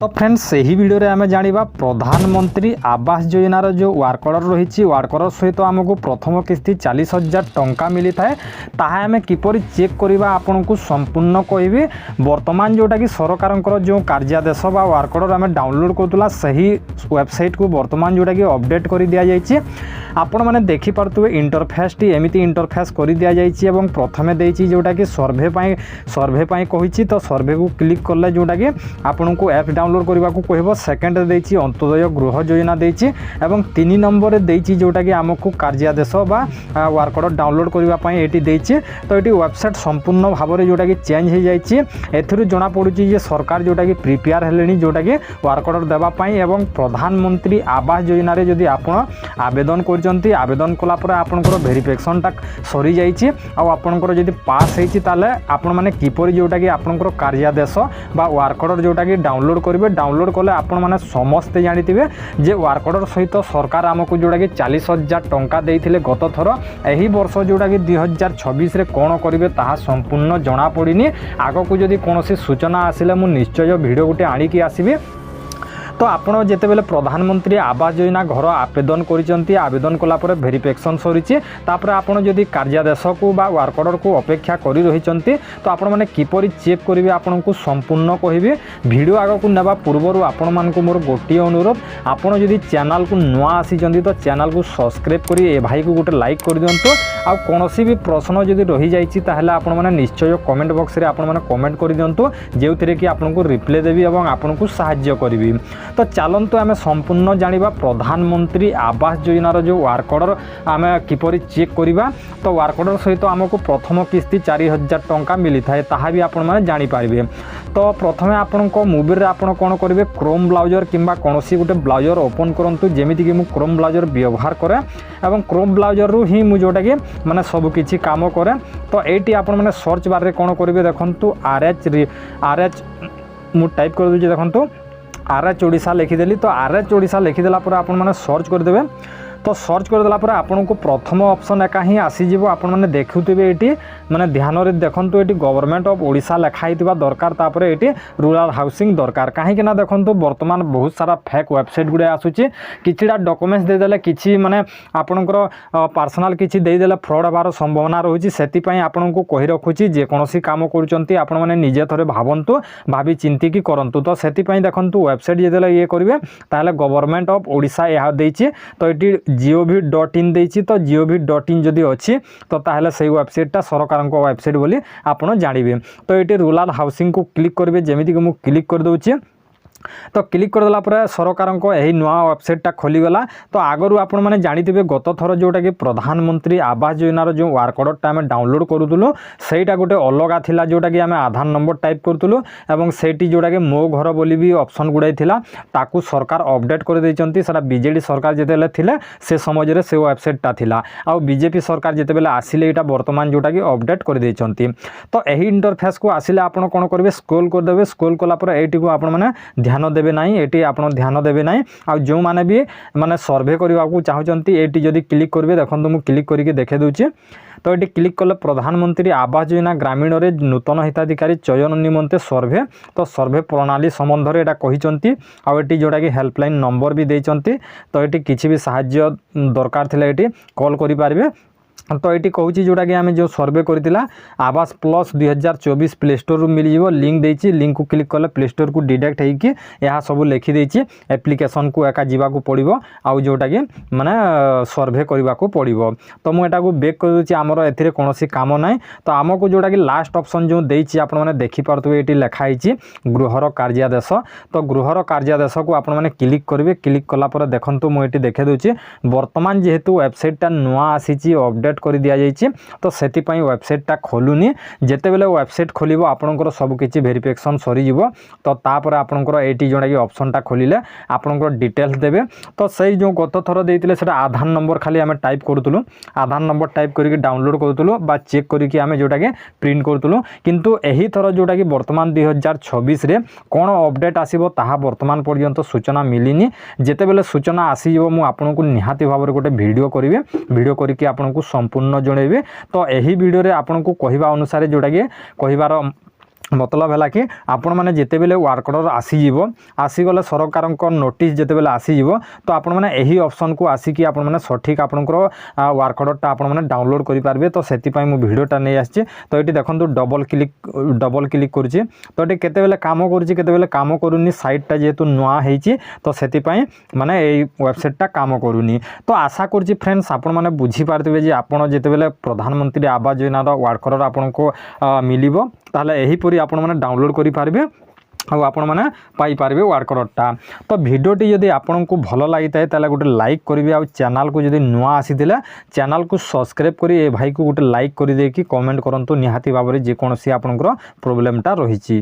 तो फ्रेंड्स सही वीडियो रे आमे जानिबा प्रधानमंत्री आवास योजनार जो वर्क ऑर्डर रही वर्क ऑर्डर सहित आमको प्रथम किस्ती 40,000 टंका मिली थाए ताहा आमे किपरि चेक करबा आपन को संपूर्ण कहबी। वर्तमान जोटा कि सरकार जो कार्यादेश बा वर्क ऑर्डर आमे डाउनलोड करतुला सही वेबसाइट को वर्तमान जोटा कि अपडेट कर दिया जायछि। आपण माने देखि पारतुबे इंटरफेस टी एमिति इंटरफेस कर दिया जायछि एवं प्रथमे देछि जोटा कि सर्वे पाई कहिछि। तो सर्वे को क्लिक करले जोटा कि आपन को ऐप डाउनलोड करने को कहब। सेकेंड देछि अंत्योदय गृह योजना देछि एवं 3 नंबर देछि जोटा कि आमको कार्यादेश बा वर्क ऑर्डर डाउनलोड करने एटी देछि। तो ये वेबसाइट संपूर्ण भाव में जोटा कि चेंज हो जाइए। एथिरु जना पड़ुछि जे सरकार जोटा कि प्रिपेयर हेलेनी जोटा कि वर्क ऑर्डर देबा पई एवं प्रधानमंत्री आवास योजना रे जदि आपण आवेदन करचंती आवेदन कला पर आपनकर वेरिफिकेशन टा सरी जाइए आ आपनकर जदि पास हेछि ताले आपण माने किपरि जोटा कि आपनकर कार्यादेश बा वर्क ऑर्डर जोटा कि डाउनलोड करिवे। डाउनलोड कले आपण माने समस्ते जानिथिबे जे वर्क ऑर्डर सहित सरकार आमको जोटा कि 40,000 टंका देइथिले गत थर। एही वर्ष जोटा कि 2026 रे कोन करिवे ताहा संपूर्ण जना पड़िनी। आगो जदि कोनोसी सूचना आसिले मु निश्चय वीडियो गोटे आनिकी आसीबे। तो आपड़ जिते बेले प्रधानमंत्री आवास योजना घर आवेदन करिसेंती आवेदन कला पर वेरिफिकेशन सरीचे तापर आपड़ जदि कार्यादेश को बा वर्क ऑर्डर को अपेक्षा करि रहिसेंती तो आपण माने किपरि चेक करिवे आपन को संपूर्ण कहबे। वीडियो आगो को नेबा पूर्वरु आपण मान को मोर गोटिए अनुरोध आपण जदि चैनल को नुआ आसीचंती तो चैनल को सब्सक्राइब करी ए भाई को गोटे लाइक कर दियंतो। आ कोनोसी भी प्रश्न जदि रही जाइछि ताहले आपण माने निश्चय कमेंट बॉक्स रे आपण माने कमेंट कर दियंतो जेउथिरे कि आपन को रिप्लाई देबी एवं आपन को सहाय्य करिवि। तो चलतु आम संपूर्ण जानिबा प्रधानमंत्री आवास योजनार जो वर्क ऑर्डर आम किपरि चेक करवा। तो वर्क ऑर्डर सहित आमको प्रथम किस्ती 4,000 टंका मिली थाए ताहा भी आपण माने जानि पारिबे। तो प्रथमे आपण को मोबाइल रे आपण कोन करिवे क्रोम ब्राउजर किंबा कोनोसी गोटे ब्राउजर ओपन करंतु जेमिति कि मु क्रोम ब्राउजर व्यवहार करे एवं क्रोम ब्राउजर रु ही मु जोटा कि माने सब किछि काम करे। तो एटी आपण माने सर्च बार रे कोन करिवे देखंतु आरएच मु टाइप कर दूची देखंतु आरएच ओडिशा लिखिदेली। तो आरएच ओडिशा लिखिदेला पर आपण माने सर्च करदेवे। तो सर्च करदेला पर आपन को प्रथम ऑप्शन एका ही आसीजिवो। आपण माने देखुथिबे एटी माने ध्यान रे देखंतु एटी गवर्नमेंट ऑफ ओडिशा लिखाइतिबा दरकार तापर एटी रूरल हाउसिंग दरकार काहे कि ना देखंतु वर्तमान बहुत सारा फेक वेबसाइट गुडे आसुची किछिडा डॉक्यूमेंट्स दे देले किछि माने आपनकर पर्सनल किछि दे देले फ्रॉड होबार संभावना रहुची। सेति पई आपन को कहि रखुची जे कोनोसी काम करूचंती आपण माने निजे थरे भाबंतु भाबी चिंती की करंतु। तो सेति पई देखंतु वेबसाइट जे देले ये करिवे ताले गवर्नमेंट ऑफ ओडिशा यहा देछि। तो एटी gov.in देछि। तो gov.in जदि अछि तो ताहले सेही वेबसाइटटा सरकार को वेबसाइट बोली आपण जानिबे। तो एटी रूरल हाउसिंग को क्लिक करिवे जेमिति कि मु क्लिक कर दउछि। तो क्लिक करदेला पर सरकार को यही नुआ वेबसाइटा खोलीगला। तो आगरू आपण मैंने जानिथिबे गत थर जोटा कि प्रधानमंत्री आवास योजनार जो वर्क ऑर्डरटा आम डाउनलोड करूलु सेटा गोटे अलगा थिला जोटा कि आम आधार नंबर टाइप करूलु एवं सेठी जोटा कि मो घर बोली भी ऑप्शन गुड़ाई थिला ताकू सरकार अपडेट कर देइचंती। सेटा बीजेडी सरकार जेतेले थिले से समय रे से वेबसाइटटा थिला आ बीजेपी सरकार जेतेबेले आसिले एटा वर्तमान जोटा कि अपडेट कर देइचंती। तो यही इंटरफेस को आसिले आपण कोन करबे स्क्रॉल कर देबे। स्क्रॉल कला पर एटी को आपण माने ध्यान देबे नहीं एटी आपण ध्यान देबे नहीं। आ जो माने भी माने सर्वे करबा को चाहचंती एटी जदि क्लिक करबे देखंतु मु क्लिक करके देखे दोछि। तो एटी क्लिक कले प्रधानमंत्री आवास योजना ग्रामीण रे नूतन हिताधिकारी चयन निमंते सर्वे। तो सर्वे प्रणाली संबंध रे एटा कहिचंती आ एटी जोटा कि हेल्पलाइन नंबर भी देइचंती। तो एटी किछि भी सहाय्य दरकार थिला एटी कॉल करि पारबे। तो ये कहूँ जोटा कि आम जो सर्वे करथिला आवास प्लस 2024 प्ले स्टोर रु मिल जिवो लिंक देछि। लिंक को क्लिक कले प्ले स्टोर को डायरेक्ट हेकि यह सब लिखि देछि एप्लिकेशन को एका जीवा को पड़िबो आउ जोटा कि माने सर्वे करबा को पड़िबो। तो मु एटा को बैक कर दोछि हमर एथिरे कोनोसी काम नाही। तो हमको जोटा कि लास्ट ऑप्शन जो देछि आपण माने देखि पारतबे एटी लिखा हिछि गृहर कार्यादेश। तो गृहर कार्यादेश को आपण माने क्लिक करिवे। क्लिक कला पर देखंतु मु एटी देखे दोछि वर्तमान जेहेतु वेबसाइटटा नुआ आसीछि अपडेट कर दिया जाइए। तो सेति पई वेबसाइटटा खोलुनी जेते बेले वेबसाइट खोलिबो आपनकर सब किछि वेरिफिकेशन सरी जिवो। तो तापर आपनकर एटी जोटा कि ऑप्शनटा खोलिले आपनकर डिटेल्स देबे। तो सही जो गत थर देइतिले सेटा आधार नंबर खाली आमे टाइप करतुलु आधार नंबर टाइप करके डाउनलोड करतुलु बा चेक करके आमे जोटा कि प्रिंट करतुलु। किंतु एही थर जोटा कि वर्तमान 2026 रे कोन अपडेट आसीबो ताहा वर्तमान पर्यंत सूचना मिलिनी। जेते बेले सूचना आसी जिवो मु आपनको निहाती भाबरे गोटे वीडियो करिवे वीडियो करके आपनको संपूर्ण जणेबे। तो यही वीडियो रे आपनको कहिबा अनुसार जोटा कि कहिबार मतलब है कि आपण मैंने जितेबले वर्क ऑर्डर आसीज आसीगले सरकार नोटिस जितेबले आसीज तो आपण मैंने यही ऑप्शन को आसिक आपण मैंने सठिक आपंकर वर्क ऑर्डरटा आपण मैंने डाउनलोड करेंगे। तो से भिडियोटा नहीं आसी तो ये देखो डबल क्लिक करुच्ची तो ये केतेबेले काम करुच्ची काम करूनी साइटटा जेहेतु नुआ होती तो से माने ये वेबसाइटटा काम करूनी। तो आशा करुच्ची फ्रेंड्स आपण मैंने बुझीपारे जे आपड़ जितेबले प्रधानमंत्री आवास योजनार वर्क ऑर्डर आपन को मिलिबो ताहले एहीपरि आपण मैंने डाउनलोड करेंगे ଆଉ ଆପଣମାନେ ପାଇପାରିବେ ୱାର୍କ ଅର୍ଡ଼ରଟା। ତ ଭିଡ଼ିଓଟି ଯଦି ଆପଣଙ୍କୁ ଭଲ ଲାଗିଥାଏ ତାହେଲେ ଗୋଟେ ଲାଇକ୍ କରିବେ ଆଉ ଚ୍ୟାନେଲକୁ ଯଦି ନୂଆ ଆସିଥିଲେ ଚ୍ୟାନେଲକୁ ସବସ୍କ୍ରାଇବ୍ କରି ଏ ଭାଇକୁ ଗୋଟେ ଲାଇକ୍ କରିଦେଇକି କମେଣ୍ଟ କରନ୍ତୁ ନିହାତି ଭାବରେ ଯେକୌଣସି ଆପଣଙ୍କର ପ୍ରୋବ୍ଲେମଟା ରହିଛି।